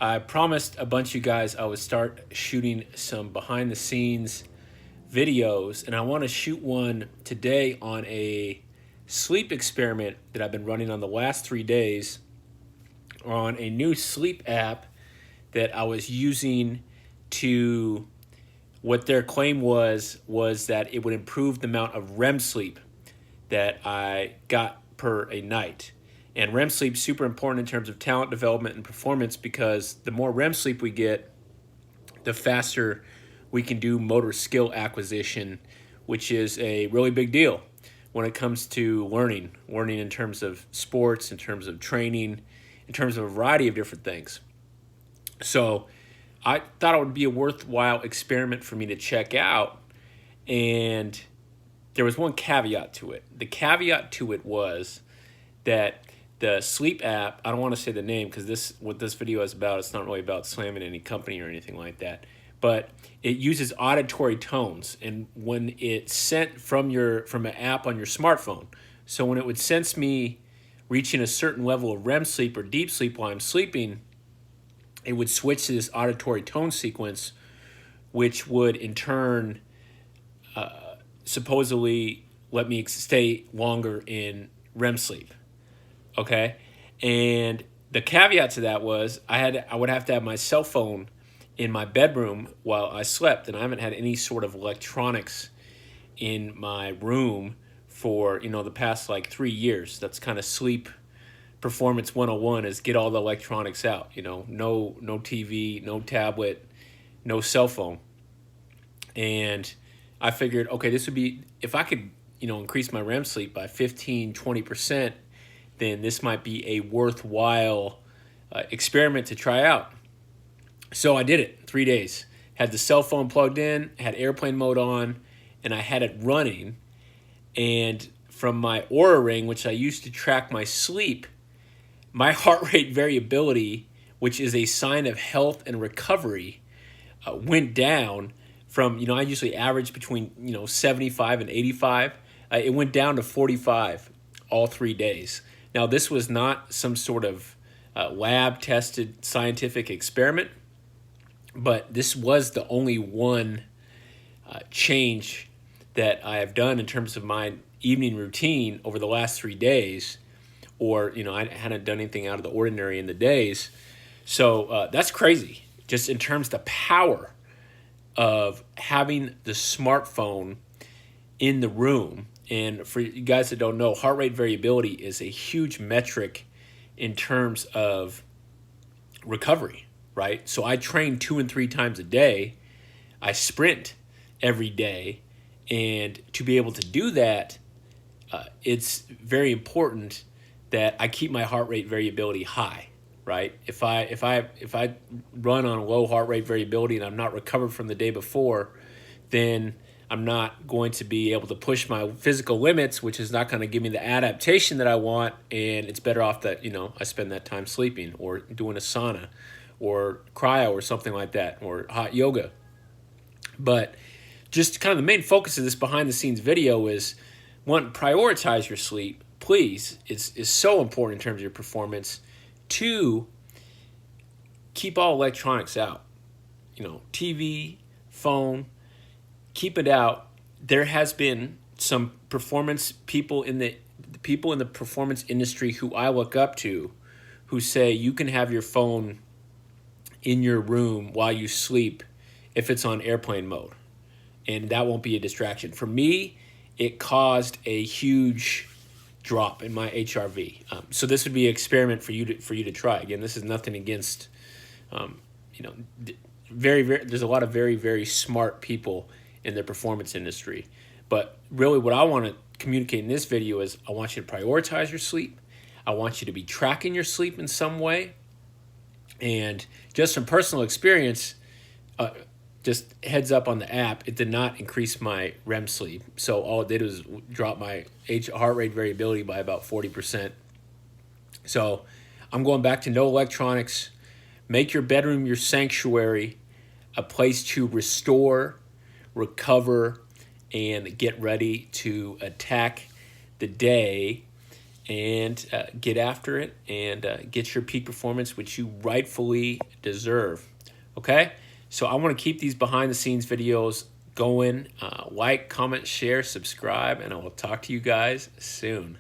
I promised a bunch of you guys I would start shooting some behind the scenes videos, and I want to shoot one today on a sleep experiment that I've been running on the last 3 days on a new sleep app that I was using to, what their claim was that it would improve the amount of REM sleep that I got per a night. And REM sleep is super important in terms of talent development and performance, because the more REM sleep we get, the faster we can do motor skill acquisition, which is a really big deal when it comes to learning in terms of sports, in terms of training, in terms of a variety of different things. So I thought it would be a worthwhile experiment for me to check out. And there was one caveat to it. The caveat to it was that the sleep app, I don't want to say the name because what this video is about, it's not really about slamming any company or anything like that, but it uses auditory tones. And when it's sent from an app on your smartphone, so when it would sense me reaching a certain level of REM sleep or deep sleep while I'm sleeping, it would switch to this auditory tone sequence, which would in turn supposedly let me stay longer in REM sleep. Okay, and the caveat to that was I would have to have my cell phone in my bedroom while I slept, and I haven't had any sort of electronics in my room for the past like 3 years. That's kind of sleep performance 101, is get all the electronics out. No TV, no tablet, no cell phone. And I figured, okay, this would be, if I could increase my REM sleep by 15-20%, then this might be a worthwhile experiment to try out. So I did it 3 days. Had the cell phone plugged in, had airplane mode on, and I had it running. And from my Oura Ring, which I used to track my sleep, my heart rate variability, which is a sign of health and recovery, went down from, I usually average between 75 and 85. It went down to 45 all 3 days. Now, this was not some sort of lab-tested scientific experiment, but this was the only one change that I have done in terms of my evening routine over the last 3 days, or, I hadn't done anything out of the ordinary in the days. So that's crazy, just in terms of the power of having the smartphone in the room. And for you guys that don't know, heart rate variability is a huge metric in terms of recovery, right? So I train 2 and 3 times a day. I sprint every day. And to be able to do that, it's very important that I keep my heart rate variability high, right? If I run on low heart rate variability and I'm not recovered from the day before, then I'm not going to be able to push my physical limits, which is not going to give me the adaptation that I want. And it's better off that, I spend that time sleeping or doing a sauna or cryo or something like that, or hot yoga. But just kind of the main focus of this behind the scenes video is, one, prioritize your sleep, please. It's so important in terms of your performance. 2, keep all electronics out. TV, phone, keep it out. There has been some performance people in the performance industry who I look up to, who say you can have your phone in your room while you sleep if it's on airplane mode, and that won't be a distraction. For me, it caused a huge drop in my HRV. So this would be an experiment for you to try. Again, this is nothing against, there's a lot of very, very smart people in the performance industry. But really what I want to communicate in this video is I want you to prioritize your sleep. I want you to be tracking your sleep in some way. And just from personal experience, just heads up on the app, it did not increase my REM sleep. So all it did was drop my heart rate variability by about 40%. So I'm going back to no electronics. Make your bedroom your sanctuary, a place to restore, recover, and get ready to attack the day and get after it and get your peak performance, which you rightfully deserve. Okay? So I want to keep these behind the scenes videos going. Like, comment, share, subscribe, and I will talk to you guys soon.